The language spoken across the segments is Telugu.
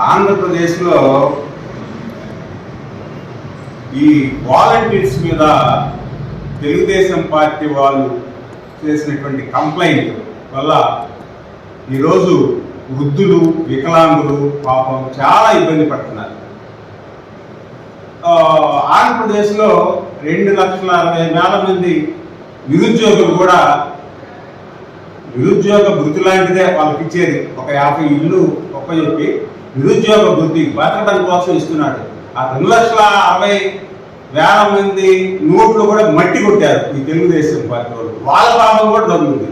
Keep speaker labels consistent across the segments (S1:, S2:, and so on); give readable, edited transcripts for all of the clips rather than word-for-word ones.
S1: ఆంధ్రప్రదేశ్లో ఈ వాలంటీర్స్ మీద తెలుగుదేశం పార్టీ వాళ్ళు చేసినటువంటి కంప్లైంట్ వల్ల ఈరోజు వృద్ధులు, వికలాంగులు పాపం చాలా ఇబ్బంది పడుతున్నారు. ఆంధ్రప్రదేశ్లో 2,60,000 మంది నిరుద్యోగులు కూడా నిరుద్యోగ భృతి లాంటిదే వాళ్ళకి ఇచ్చేది. ఒక 50 ఇళ్ళు చెప్పి నిరుద్యోగ భృతి బతకడం కోసం ఇస్తున్నాడు. ఆ 2,60,000 మంది నోట్లు కూడా మట్టి కొట్టారు ఈ తెలుగుదేశం పార్టీ వాళ్ళు. వాళ్ళ పాపం కూడా దొరుకుతుంది.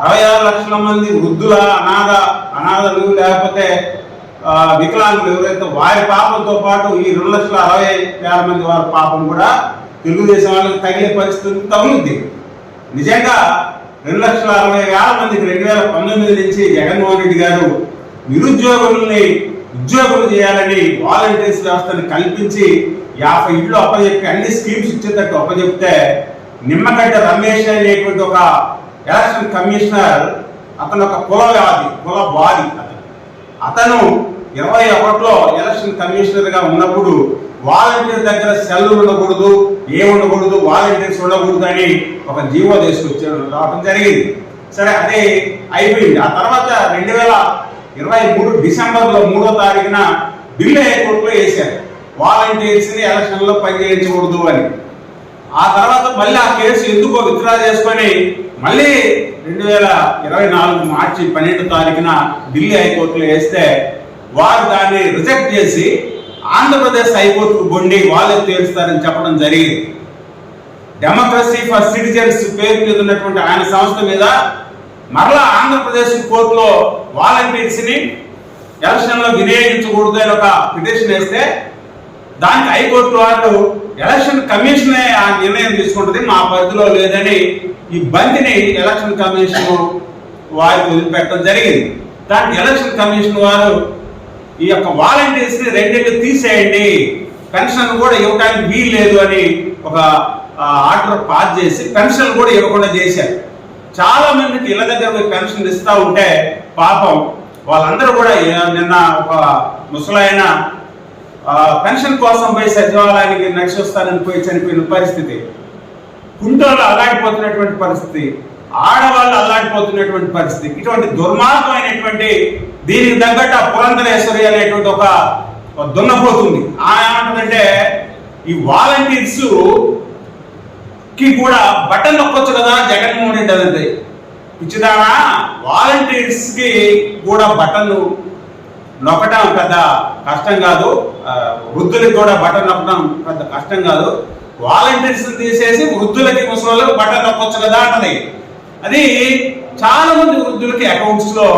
S1: 66 లక్షల మంది వృద్ధుల అనాథలు లేకపోతే వికలాంగులు ఎవరైతే వారి పాపంతో పాటు ఈ 2,60,000 మంది వారి పాపం కూడా తెలుగుదేశం వాళ్ళకి తగిలే పరిస్థితి తగులుద్ది. నిజంగా 2,60,000 మందికి 2019 నుంచి జగన్మోహన్ రెడ్డి గారు నిరుద్యోగుల్ని ఉద్యోగులు చేయాలని వాలంటీర్స్ వ్యవస్థను కల్పించి 50 ఇళ్ళు అప్పచెప్పి అన్ని స్కీమ్స్ ఇచ్చేటట్టు అప్పచెప్తే నిమ్మగడ్డ రమేష్ అనేటువంటి ఒక ఎలక్షన్ కమిషనర్, అతను ఒక కులవాది అతను 21లో ఎలక్షన్ కమిషనర్ గా ఉన్నప్పుడు వాలంటీర్ దగ్గర సెల్ ఉండకూడదు, ఉండకూడదు, వాలంటీర్స్ ఉండకూడదు అని ఒక జీవో తీసుకొచ్చారు, రావడం జరిగింది. సరే, అదే అయిపోయింది. ఆ తర్వాత 2023 డిసెంబర్లో 3వ తారీఖున ఢిల్లీ హైకోర్టులో వేశారు వాలంటీర్స్ ని ఎలక్షన్ లో పనిచేయించకూడదు అని. ఆ తర్వాత మళ్ళీ ఆ కేసు ఎందుకో విత్డ్రా చేసుకొని మళ్ళీ 2024 మార్చి 12వ తారీఖున ఢిల్లీ హైకోర్టులో వేస్తే వారు దాన్ని రిజెక్ట్ చేసి ఆంధ్రప్రదేశ్ హైకోర్టుకు బొండి వాళ్ళే తేలుస్తారని చెప్పడం జరిగింది. డెమోక్రసీ ఫర్ సిటిజన్స్ పేరు మీద ఉన్నటువంటి ఆయన సంస్థ మీద మరలా ఆంధ్రప్రదేశ్ కోర్టులో వాలంటీర్స్ ని ఎలక్షన్ లో వినియోగించకూడదు అని ఒక పిటిషన్ వేస్తే దానికి హైకోర్టు వాళ్ళు ఎలక్షన్ కమిషనే ఆ నిర్ణయం తీసుకుంటుంది, మా పరిధిలో లేదని ఈ బంతిని ఎలక్షన్ కమిషన్ వారికి వదిలిపెట్టడం జరిగింది. దానికి ఎలక్షన్ కమిషన్ వారు ఈ యొక్క వాలంటీర్స్ ని 2 ఏళ్ళు తీసేయండి, పెన్షన్ కూడా ఇవ్వడానికి వీలు లేదు అని ఒక ఆర్డర్ పాస్ చేసి పెన్షన్ కూడా ఇవ్వకుండా చేశారు. చాలా మందికి ఇళ్ల దగ్గర పోయి పెన్షన్ ఇస్తూ ఉంటే పాపం వాళ్ళందరూ కూడా నిన్న ఒక ముసలాయన పెన్షన్ కోసం పోయి సచివాలయానికి నడిచి వస్తానని పోయి చనిపోయిన పరిస్థితి, కుంటోళ్ళు అల్లాడిపోతున్నటువంటి పరిస్థితి, ఆడవాళ్ళు అల్లాడిపోతున్నటువంటి పరిస్థితి. ఇటువంటి దుర్మార్గమైనటువంటి దీనికి తగ్గట్టు పురంధరేశ్వరి అనేటువంటి ఒక దున్నపోతుంది. ఆమె ఏమంటుందంటే ఈ వాలంటీర్స్ కి కూడా బటన్ నొక్కొచ్చు కదా జగన్మోహన్ రెడ్డి అనేది. పిచ్చిదానా, వాలంటీర్స్ కి కూడా బటన్లు నొక్కటం పెద్ద కష్టం కాదు, వృద్ధులకి కూడా బటన్ నొక్కడం పెద్ద కష్టం కాదు, వాలంటీర్స్ తీసేసి వృద్ధులకి ముసలిళ్ళకి బటన్ నొక్కొచ్చు కదా అంటది. అది చాలా మంది వృద్ధులకి అకౌంట్స్ లేవు,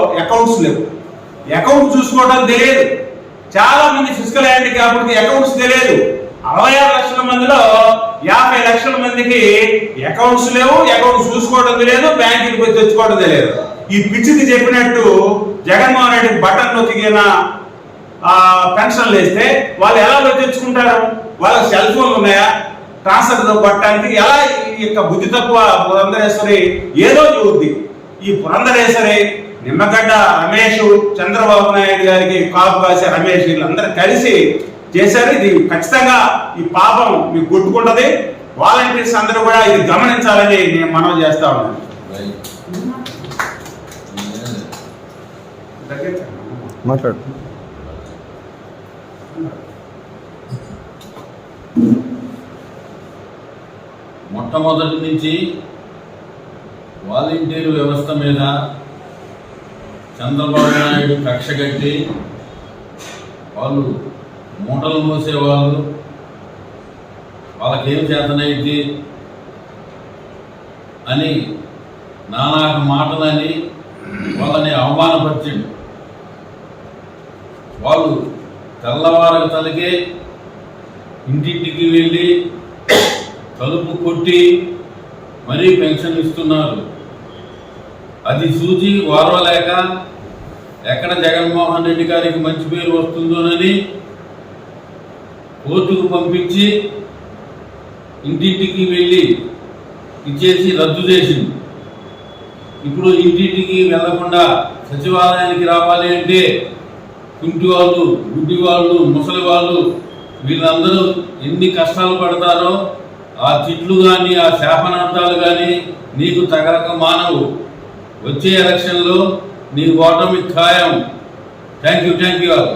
S1: అకౌంట్ చూసుకోవడం తెలియదు. చాలా మంది ఫిజికల్ హ్యాండిక్యాప్డ్కి అకౌంట్స్ తెలియదు. 66 లక్షల మందిలో 50 లక్షల మందికి అకౌంట్స్ లేవు, అకౌంట్స్ చూసుకోవడం తెలియదు, బ్యాంకుకి పోయి తెచ్చుకోవడం తెలియదు. ఈ పిచ్చిది చెప్పినట్టు జగన్మోహన్ రెడ్డి బటన్ నొక్కిన పెన్షన్లు వేస్తే వాళ్ళు ఎలా పోయి తెచ్చుకుంటారు? వాళ్ళకి సెల్ ఫోన్లు ఉన్నాయా ట్రాన్స్ఫర్ పట్టడానికి? ఎలా ఈ యొక్క బుద్ధి తక్కువ పురంధరేశ్వరి ఏదో చూద్ది. ఈ పురంధరేశ్వరి, నిమ్మగడ్డ రమేష్, చంద్రబాబు నాయుడు గారికి కాపు కాసే రమేష్, వీళ్ళందరూ కలిసి చేశారు. ఇది ఖచ్చితంగా ఈ పాపం మీకు కొట్టుకుంటది. వాలంటీర్స్ అందరూ కూడా ఇది గమనించాలని నేను మనవి చేస్తా ఉన్నాను.
S2: మాట్లాడు.
S3: మొట్టమొదటి నుంచి వాలంటీర్ వ్యవస్థ మీద చంద్రబాబు నాయుడు కక్ష కట్టి వాళ్ళు మూటలు మోసేవాళ్ళు, వాళ్ళకేం చేతనైద్ది అని నానాక మాటలని వాళ్ళని అవమానపరిచిండు. వాళ్ళు తెల్లవారు తలకే ఇంటింటికి వెళ్ళి తలుపు కొట్టి మరీ పెన్షన్ ఇస్తున్నారు. అది చూసి ఓర్వలేక ఎక్కడ జగన్మోహన్ రెడ్డి గారికి మంచి పేరు వస్తుందోనని కోర్టుకు పంపించి ఇంటింటికి వెళ్ళి ఇచ్చేసి రద్దు చేసింది. ఇప్పుడు ఇంటింటికి వెళ్లకుండా సచివాలయానికి రావాలి అంటే కుంటి వాళ్ళు, గుడ్డి వాళ్ళు, ముసలి వాళ్ళు వీళ్ళందరూ ఎన్ని కష్టాలు పడతారో ఆ తిట్లు కానీ ఆ శాపనార్థాలు కానీ నీకు తగలక మానవు. వచ్చే ఎలక్షన్లో నీ ఓటమి ఖాయం. Thank you all.